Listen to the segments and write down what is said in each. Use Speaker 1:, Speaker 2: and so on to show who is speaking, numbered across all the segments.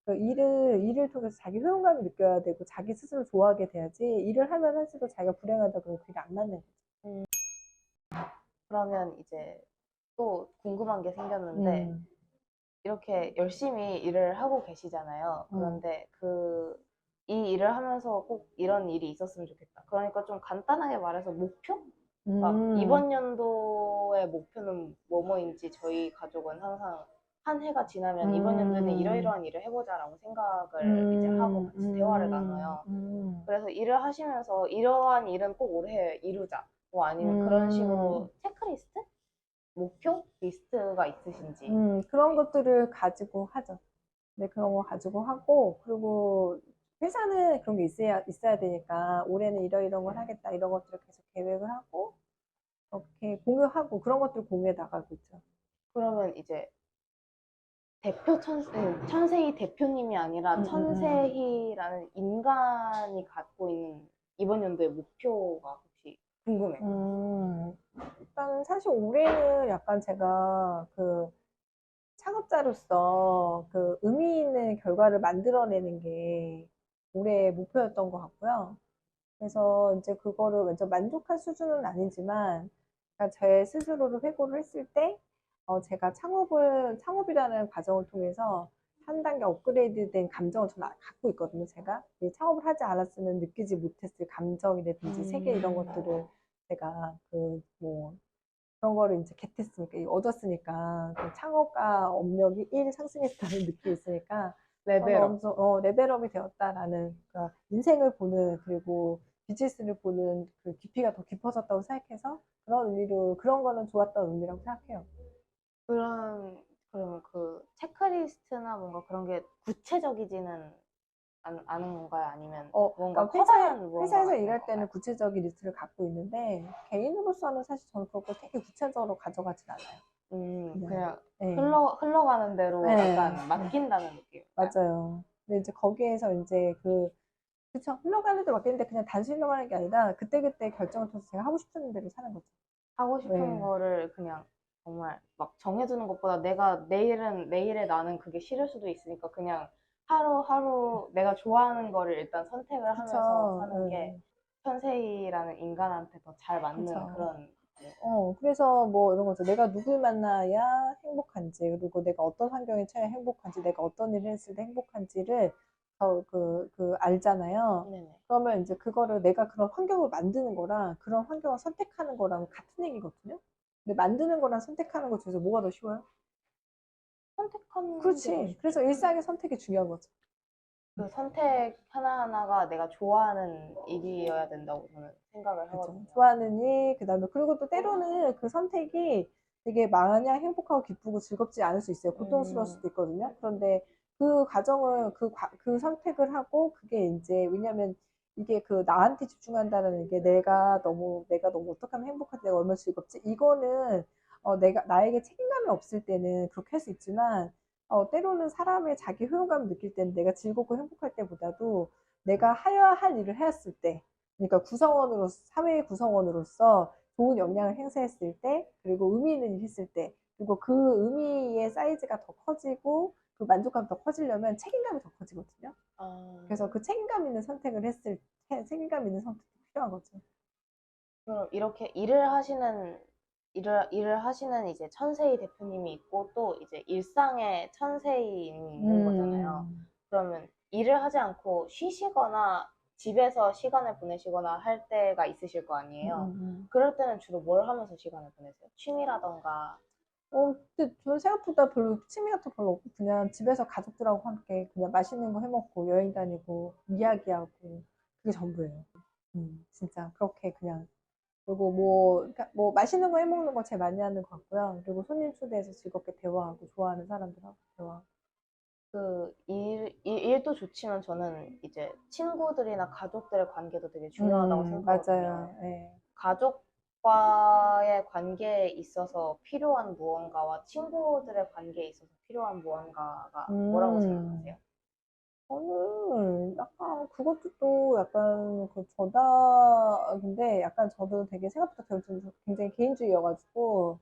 Speaker 1: 그 일을 통해서 자기 효용감을 느껴야 되고 자기 스스로 좋아하게 돼야지 일을 하면 할수록 자기가 불행하다 그러면 그게 안 맞는 거죠.
Speaker 2: 음, 그러면 이제 또 궁금한 게 생겼는데,
Speaker 1: 음,
Speaker 2: 이렇게 열심히 일을 하고 계시잖아요.
Speaker 1: 음,
Speaker 2: 그런데 이 일을 하면서 꼭 이런 일이 있었으면 좋겠다. 그러니까 좀 간단하게 말해서 목표? 막
Speaker 1: 음,
Speaker 2: 이번 연도의 목표는 뭐뭐인지 저희 가족은 항상 한 해가 지나면 이번 연도에는
Speaker 1: 음,
Speaker 2: 이러이러한 일을 해보자라고 생각을 이제 하고
Speaker 1: 음,
Speaker 2: 같이 대화를 나눠요.
Speaker 1: 음,
Speaker 2: 그래서 일을 하시면서 이러한 일은 꼭 올해 이루자. 뭐 아니면 그런
Speaker 1: 음,
Speaker 2: 식으로 체크리스트? 목표? 리스트가 있으신지.
Speaker 1: 그런 것들을 가지고 하죠. 네, 그런 거 가지고 하고, 그리고 회사는 그런 게 있어야 되니까, 올해는 이런 걸 하겠다, 이런 것들을 계속 계획을 하고, 이렇게 공유하고, 그런 것들을 공유해 나가고 있죠.
Speaker 2: 그러면 이제 천세희 대표님이 아니라
Speaker 1: 음, 음, 음.
Speaker 2: 천세희라는 인간이 갖고 있는 이번 연도의 목표가 혹시 궁금해요.
Speaker 1: 일단 사실 올해는 약간 제가 그 창업자로서 그 의미 있는 결과를 만들어내는 게 올해의 목표였던 것 같고요. 그래서 이제 그거를 완전 만족할 수준은 아니지만, 그러니까 제 스스로를 회고를 했을 때, 제가 창업이라는 과정을 통해서 한 단계 업그레이드 된 감정을 저는 갖고 있거든요, 제가. 이 창업을 하지 않았으면 느끼지 못했을 감정이라든지 세계 이런 것들을 제가 그런 거를 이제 겟했으니까, 얻었으니까, 그 창업가 업력이 1 상승했다는 느낌이 있으니까, 저는
Speaker 2: 레벨업.
Speaker 1: 엄청, 레벨업이 되었다라는, 그러니까 인생을 보는, 그리고 비즈니스를 보는 그 깊이가 더 깊어졌다고 생각해서, 그런 의미로, 그런 거는 좋았던 의미라고 생각해요.
Speaker 2: 그러면 그 체크리스트나 뭔가 그런 게 구체적이지는 않은 건가요? 아니면 뭔가
Speaker 1: 그러니까
Speaker 2: 커다란
Speaker 1: 회사에서
Speaker 2: 무언가가 있는
Speaker 1: 일할
Speaker 2: 건가요?
Speaker 1: 때는 구체적인 리스트를 갖고 있는데, 개인으로서는 사실 저는 그런 걸 되게 구체적으로 가져가진 않아요. 그냥,
Speaker 2: 그냥
Speaker 1: 예,
Speaker 2: 흘러가는 대로
Speaker 1: 예,
Speaker 2: 약간
Speaker 1: 예,
Speaker 2: 맡긴다는 느낌일까요?
Speaker 1: 맞아요. 근데 이제 거기에서 이제 그쵸. 흘러가는 대로 맡기는데 그냥 단순히 흘러가는 게 아니라 그때그때 결정을 통해서 제가 하고 싶은 대로 사는 거죠.
Speaker 2: 하고 싶은
Speaker 1: 네.
Speaker 2: 거를 그냥 정말 막 정해두는 것보다 내일의 나는 그게 싫을 수도 있으니까 그냥 하루하루 내가 좋아하는 거를 일단 선택을 하면서
Speaker 1: 그쵸.
Speaker 2: 사는 게
Speaker 1: 예.
Speaker 2: 천세희라는 인간한테 더 잘 맞는
Speaker 1: 그쵸.
Speaker 2: 그런 네.
Speaker 1: 그래서 뭐 이런 거죠. 내가 누굴 만나야 행복한지, 그리고 내가 어떤 환경에 처해 행복한지, 내가 어떤 일을 했을 때 행복한지를 알잖아요.
Speaker 2: 네네.
Speaker 1: 그러면 이제 그거를 내가 그런 환경을 만드는 거랑 그런 환경을 선택하는 거랑 같은 얘기거든요. 근데 만드는 거랑 선택하는 것 중에서 뭐가 더 쉬워요?
Speaker 2: 선택하는 게 더
Speaker 1: 그렇지.
Speaker 2: 쉽죠.
Speaker 1: 그래서 일상의 선택이 중요한 거죠.
Speaker 2: 그 선택 하나하나가 내가 좋아하는 일이어야 된다고 저는 생각을
Speaker 1: 그죠.
Speaker 2: 하거든요.
Speaker 1: 좋아하는 일, 그 다음에, 그리고 또 때로는 그 선택이 되게 마냥 행복하고 기쁘고 즐겁지 않을 수 있어요. 고통스러울
Speaker 2: 음,
Speaker 1: 수도 있거든요. 그런데 그 과정을, 그 선택을 하고, 그게 이제, 왜냐면 이게 그 나한테 집중한다는 게 내가 너무 어떻게 하면 행복하지, 내가 얼마나 즐겁지? 이거는, 나에게 책임감이 없을 때는 그렇게 할 수 있지만, 때로는 사람의 자기 효용감을 느낄 때는 내가 즐겁고 행복할 때보다도 내가 하여야 할 일을 했을 때, 그러니까 사회의 구성원으로서 좋은 역량을 행사했을 때, 그리고 의미 있는 일 했을 때, 그리고 그 의미의 사이즈가 더 커지고, 그 만족감이 더 커지려면 책임감이 더 커지거든요.
Speaker 2: 아,
Speaker 1: 그래서 그 책임감 있는 선택이 필요한 거죠.
Speaker 2: 그럼 이렇게 일을 하시는 이제 천세희 대표님이 있고 또 이제 일상의 천세희님이 있는 거잖아요.
Speaker 1: 음,
Speaker 2: 그러면 일을 하지 않고 쉬시거나 집에서 시간을 보내시거나 할 때가 있으실 거
Speaker 1: 음,
Speaker 2: 아니에요.
Speaker 1: 음.
Speaker 2: 그럴 때는 주로 뭘 하면서 시간을 보내세요? 취미라던가.
Speaker 1: 근데 저는 생각보다 별로 취미 같은 거 별로 없고, 그냥 집에서 가족들하고 함께 그냥 맛있는 거 해먹고, 여행 다니고, 이야기하고, 그게 전부예요. 진짜 그렇게 그냥. 그리고 그러니까 뭐 맛있는 거 해먹는 거 제일 많이 하는 것 같고요. 그리고 손님 초대해서 즐겁게 대화하고 좋아하는 사람들하고 대화하고.
Speaker 2: 일도 좋지만 저는 이제 친구들이나 가족들의 관계도 되게 중요하다고 생각하거든요.
Speaker 1: 맞아요. 예.
Speaker 2: 가족과의 관계에 있어서 필요한 무언가와 친구들의 관계에 있어서 필요한 무언가가 뭐라고
Speaker 1: 음,
Speaker 2: 생각하세요?
Speaker 1: 저는 약간 그것도 또 약간 그 저다, 근데 약간 저도 되게 생각보다 좀 굉장히 개인주의여가지고,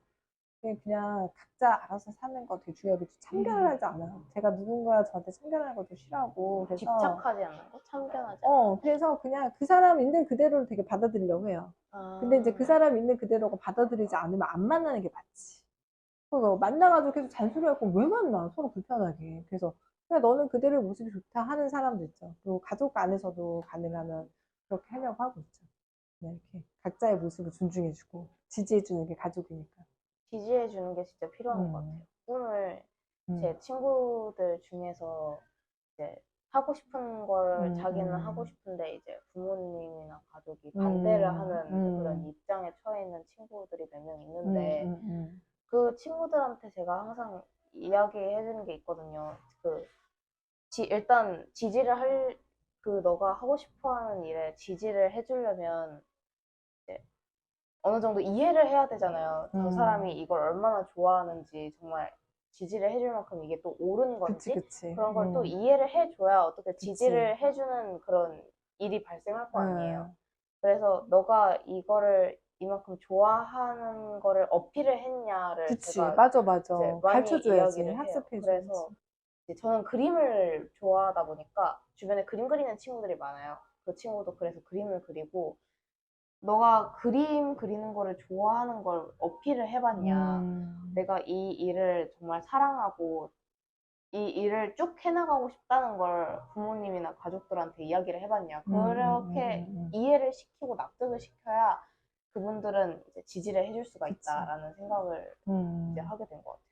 Speaker 1: 그냥 각자 알아서 사는 거 되게 중요하고 참견을 하지 않아요. 제가 누군가 저한테 참견하는 것도 싫어하고 그래서
Speaker 2: 집착하지 않고 참견하지 않고.
Speaker 1: 그래서 그냥 그 사람 있는 그대로를 되게 받아들이려고 해요. 근데 이제 그 사람 있는 그대로가 받아들이지 않으면 안 만나는 게 맞지. 그거 만나가지고 계속 잔소리할 거면 왜 만나? 서로 불편하게. 그래서 그냥 너는 그대로의 모습이 좋다 하는 사람도 있죠. 그리고 가족 안에서도 가능하면 그렇게 하려고 하고 있죠. 그냥 이렇게 각자의 모습을 존중해주고 지지해주는 게 가족이니까.
Speaker 2: 지지해 주는 게 진짜 필요한 것 같아요.
Speaker 1: 음,
Speaker 2: 꿈을
Speaker 1: 음,
Speaker 2: 제 친구들 중에서 이제 하고 싶은 걸 자기는 하고
Speaker 1: 음,
Speaker 2: 싶은데 이제 부모님이나 가족이 반대를
Speaker 1: 음,
Speaker 2: 하는 그런
Speaker 1: 음,
Speaker 2: 입장에 처해 있는 친구들이 몇 명
Speaker 1: 음,
Speaker 2: 있는데
Speaker 1: 음,
Speaker 2: 그 친구들한테 제가 항상 이야기해 주는 게 있거든요. 그 일단 지지를 할 그 너가 하고 싶어 하는 일에 지지를 해주려면 이제 어느 정도 이해를 해야 되잖아요. 저 사람이 이걸 얼마나 좋아하는지 정말 지지를 해줄 만큼 이게 또 옳은
Speaker 1: 그치,
Speaker 2: 건지
Speaker 1: 그치.
Speaker 2: 그런 걸 또 이해를 해줘야 어떻게
Speaker 1: 그치.
Speaker 2: 지지를 해주는 그런 일이 발생할 거 아니에요.
Speaker 1: 음,
Speaker 2: 그래서 너가 이거를 이만큼 좋아하는 거를 어필을 했냐를
Speaker 1: 그치.
Speaker 2: 제가
Speaker 1: 맞아, 맞아.
Speaker 2: 이제 많이
Speaker 1: 가르쳐줘야지.
Speaker 2: 이야기를 해요.
Speaker 1: 학습해줘야지.
Speaker 2: 그래서 이제 저는 그림을 좋아하다 보니까 주변에 그림 그리는 친구들이 많아요. 그 친구도 그래서 그림을 그리고 너가 그림 그리는 거를 좋아하는 걸 어필을 해봤냐.
Speaker 1: 음,
Speaker 2: 내가 이 일을 정말 사랑하고 이 일을 쭉 해나가고 싶다는 걸 부모님이나 가족들한테 이야기를 해봤냐. 그렇게
Speaker 1: 음.
Speaker 2: 이해를 시키고 납득을 시켜야 그분들은 이제 지지를 해줄 수가
Speaker 1: 그치.
Speaker 2: 있다라는 생각을 이제
Speaker 1: 음.
Speaker 2: 하게 된 것 같아요.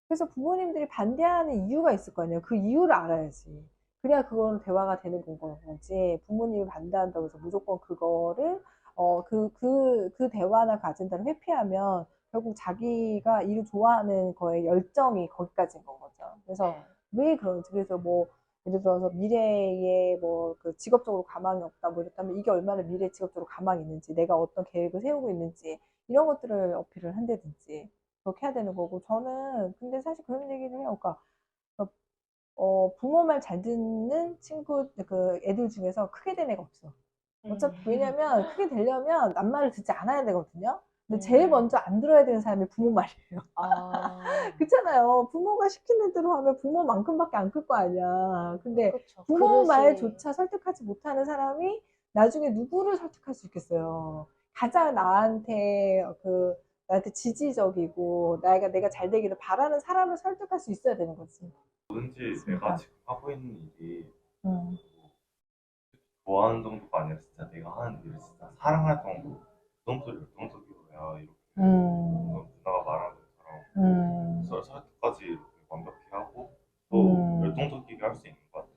Speaker 1: 그래서 부모님들이 반대하는 이유가 있을 거 아니에요. 그 이유를 알아야지. 그래야 그거는 대화가 되는 거지. 부모님이 반대한다고 해서 무조건 그거를, 그 대화나 그 아젠다를 회피하면 결국 자기가 일을 좋아하는 거에 열정이 거기까지인 건 거죠. 그래서
Speaker 2: 네.
Speaker 1: 왜 그런지. 그래서 뭐, 예를 들어서 미래에 뭐 그 직업적으로 가망이 없다 뭐 이렇다면 이게 얼마나 미래 직업적으로 가망이 있는지 내가 어떤 계획을 세우고 있는지 이런 것들을 어필을 한다든지 그렇게 해야 되는 거고 저는 근데 사실 그런 얘기를 해요. 그러니까 부모 말 잘 듣는 친구 그 애들 중에서 크게 된 애가 없어. 어차피
Speaker 2: 음.
Speaker 1: 왜냐면 크게 되려면 남 말을 듣지 않아야 되거든요. 근데 제일
Speaker 2: 음.
Speaker 1: 먼저 안 들어야 되는 사람이 부모 말이에요.
Speaker 2: 아,
Speaker 1: 그렇잖아요. 부모가 시키는 대로 하면 부모만큼밖에 안 클 거 아니야. 근데
Speaker 2: 그쵸.
Speaker 1: 부모
Speaker 2: 그릇이,
Speaker 1: 말조차 설득하지 못하는 사람이 나중에 누구를 설득할 수 있겠어요. 가장 나한테 지지적이고 내가 잘 되기를 바라는 사람을 설득할 수 있어야 되는 거지.
Speaker 3: 뭐든지 내가
Speaker 1: 그렇습니까?
Speaker 3: 지금 하고 있는 일이
Speaker 1: 음,
Speaker 3: 좋아하는 정도가 아니라 진짜 내가 하는 일을 진짜 사랑할 정도 그 정도 열정적이어야 이렇게
Speaker 1: 음,
Speaker 3: 방금 누나가 말한 것처럼
Speaker 1: 음,
Speaker 3: 설득까지 이렇게 완벽히 하고 또
Speaker 1: 음,
Speaker 3: 열정적이게 할 수 있는 것 같아요.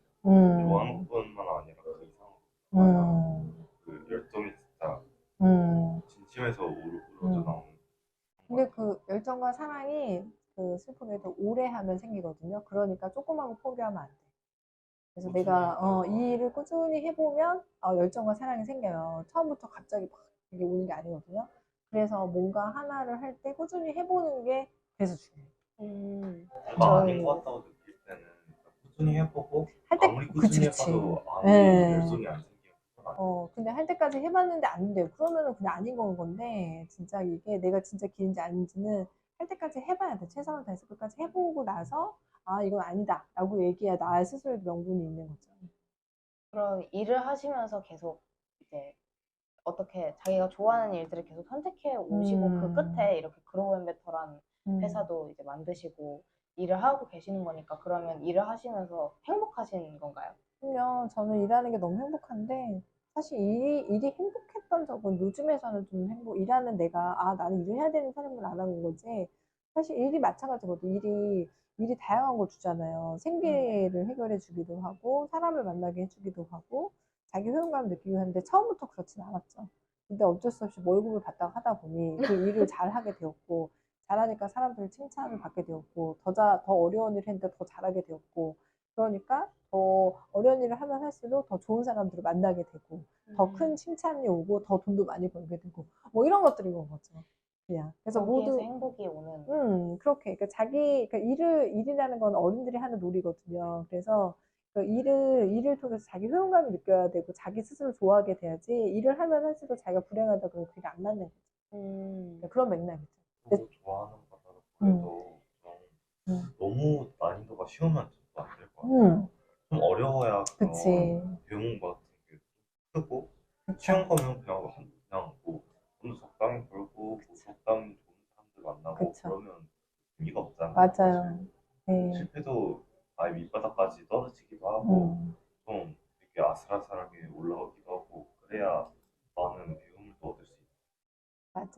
Speaker 3: 좋아하는
Speaker 1: 음,
Speaker 3: 것뿐만 아니라 그 이상으로 가야
Speaker 1: 음,
Speaker 3: 그 열정이 진짜
Speaker 1: 음,
Speaker 3: 진심에서 우러져
Speaker 1: 음.
Speaker 3: 나오는 것
Speaker 1: 근데
Speaker 3: 같아요.
Speaker 1: 그 열정과 사랑이 그 슬프게도 오래 하면 생기거든요. 그러니까 조그만 거 포기하면 안 돼. 그래서
Speaker 3: 꾸준히
Speaker 1: 내가 이
Speaker 3: 하다가
Speaker 1: 일을 꾸준히 해보면 열정과 사랑이 생겨요. 처음부터 갑자기 막 이게 오는 게 아니거든요. 그래서 뭔가 하나를 할 때 꾸준히 해보는 게 그래서 중요해요.
Speaker 3: 뭔가 아닌
Speaker 1: 저희
Speaker 3: 것 같다고 느낄 때는 꾸준히 해보고
Speaker 1: 할 때,
Speaker 3: 아무리
Speaker 1: 그치,
Speaker 3: 꾸준히
Speaker 1: 그치.
Speaker 3: 해봐도 아무리
Speaker 1: 예.
Speaker 3: 열정이 안 생기면 그건
Speaker 1: 근데 할 때까지 해봤는데 안 돼요. 그러면은 그냥 아닌 건 건데, 진짜 이게 내가 진짜 길인지 아닌지는 할 때까지 해봐야 돼. 최선을 다해서 끝까지 해보고 나서, 아, 이건 아니다. 라고 얘기해야 나 스스로에도 명분이 있는 거죠.
Speaker 2: 그런 일을 하시면서 계속 이제 어떻게 자기가 좋아하는 일들을 계속 선택해 오시고 그
Speaker 1: 음,
Speaker 2: 끝에 이렇게 그로우앤베터라는
Speaker 1: 음.
Speaker 2: 회사도 이제 만드시고 일을 하고 계시는 거니까 그러면 일을 하시면서 행복하신 건가요?
Speaker 1: 그럼요. 저는 일하는 게 너무 행복한데, 사실 일이 행복했던 적은 요즘에서는 좀 일하는 내가, 아, 나는 일을 해야 되는 사람을 안 하는 거지. 사실 일이 마찬가지거든. 일이 다양한 걸 주잖아요.
Speaker 2: 네.
Speaker 1: 생계를 해결해 주기도 하고, 사람을 만나게 해주기도 하고, 자기 효용감을 느끼기도 하는데, 처음부터 그렇진 않았죠. 근데 어쩔 수 없이 월급을 받다가 하다 보니 그 일을 잘 하게 되었고, 잘하니까 사람들의 칭찬을 받게 되었고, 더 어려운 일을 했는데 더 잘하게 되었고, 그러니까 더 어려운 일을 하면 할수록 더 좋은 사람들을 만나게 되고 더 큰
Speaker 2: 음,
Speaker 1: 칭찬이 오고 더 돈도 많이 벌게 되고 뭐 이런 것들인 건 거죠. 그냥 그래서
Speaker 2: 거기에서
Speaker 1: 모두
Speaker 2: 행복이 오는.
Speaker 1: 그렇게 그러니까 그러니까 일이라는 건 어른들이 하는 놀이거든요. 그래서 그 일을 통해서 자기 효용감을 느껴야 되고 자기 스스로 좋아하게 돼야지 일을 하면 할수록 자기가 불행하다 그러면 그게 안 맞는 거죠.
Speaker 2: 음,
Speaker 1: 그러니까 그런 맥락이죠. 근데
Speaker 3: 또 좋아하는 바다로 그래도 좀
Speaker 1: 음.
Speaker 3: 너무 난이도가 쉬우면 좀 안 될 것 같아요. 좀 어려워야 그런
Speaker 1: 그치.
Speaker 3: 배움 같은 게 크고
Speaker 1: 그쵸.
Speaker 3: 쉬운 거면 그냥 뭐 돈도 적당히 벌고 뭐 적당히 좋은 사람들 만나고
Speaker 1: 그쵸.
Speaker 3: 그러면 의미가 없잖아요.
Speaker 1: 맞아요.
Speaker 3: 사실.
Speaker 1: 네.
Speaker 3: 실패도 아예 밑바닥까지 떨어지기도 하고
Speaker 1: 음.
Speaker 3: 좀 이렇게 아슬아슬하게 올라오기도 하고 그래야 많은 배움을 또 얻을 수 있어요.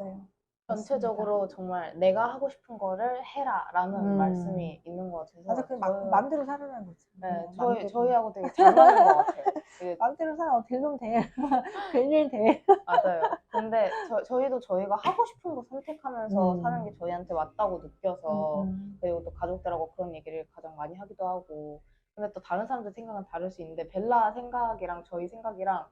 Speaker 1: 맞아요.
Speaker 2: 전체적으로 정말 내가 하고 싶은 거를 해라라는 말씀이 있는 것 같아서
Speaker 1: 맞아, 그 마음대로 살아라는 거지.
Speaker 2: 네,
Speaker 1: 마음대로.
Speaker 2: 저희하고 되게 잘 맞는 것 같아요. 되게
Speaker 1: 마음대로 살아. 되면 돼. 될일 돼.
Speaker 2: 맞아요. 근데 저희도 저희가 하고 싶은 거 선택하면서 사는 게 저희한테 맞다고 느껴서 그리고 또 가족들하고 그런 얘기를 가장 많이 하기도 하고 근데 또 다른 사람들 생각은 다를 수 있는데 벨라 생각이랑 저희 생각이랑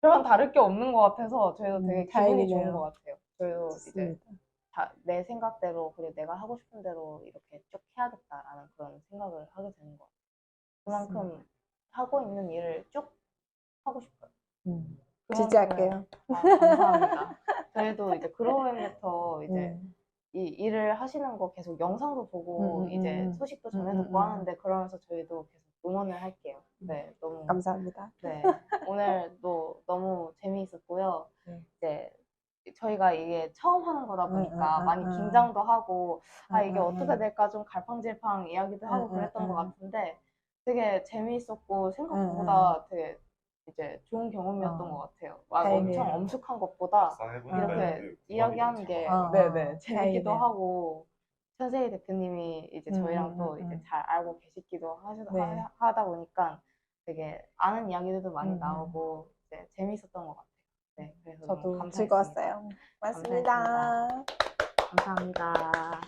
Speaker 2: 별반 다를 게 없는 것 같아서 저희도 되게 기분이 좋은 것 같아요. 저희도 이제
Speaker 1: 좋습니다.
Speaker 2: 내 생각대로 그리고 내가 하고 싶은 대로 이렇게 쭉 해야겠다라는 그런 생각을 하게 되는 것 같아요. 그만큼 하고 있는 일을 쭉 하고 싶어요.
Speaker 1: 지지할게요.
Speaker 2: 감사합니다. 저희도 이제 그로우앤베터 이제
Speaker 1: 음.
Speaker 2: 이 일을 하시는 거 계속 영상도 보고 이제 소식도 전해 듣고 하는데 그러면서 저희도 계속 응원을 할게요. 네, 너무
Speaker 1: 감사합니다.
Speaker 2: 네, 오늘도 너무 재미있었고요.
Speaker 1: 네.
Speaker 2: 이제 저희가 이게 처음 하는 거다 보니까 많이 긴장도 하고 이게 어떻게 될까 좀 갈팡질팡 이야기도 하고 그랬던 것 같은데 되게 재미있었고 생각보다 되게 이제 좋은 경험이었던 것 같아요.
Speaker 1: 다행이에요.
Speaker 2: 엄청 엄숙한 것보다
Speaker 3: 막상
Speaker 2: 이렇게
Speaker 3: 해보니까
Speaker 2: 이야기하는 게 네네 재밌기도
Speaker 1: 다행이네요.
Speaker 2: 하고 천세희 대표님이 이제 저희랑 또 이제 잘 알고 계시기도 하다 보니까 되게 아는 이야기들도 많이 나오고 이제 재밌었던 것 같아요. 네, 그래서 너무
Speaker 1: 저도
Speaker 2: 감사했습니다.
Speaker 1: 즐거웠어요. 고맙습니다.
Speaker 2: 감사합니다.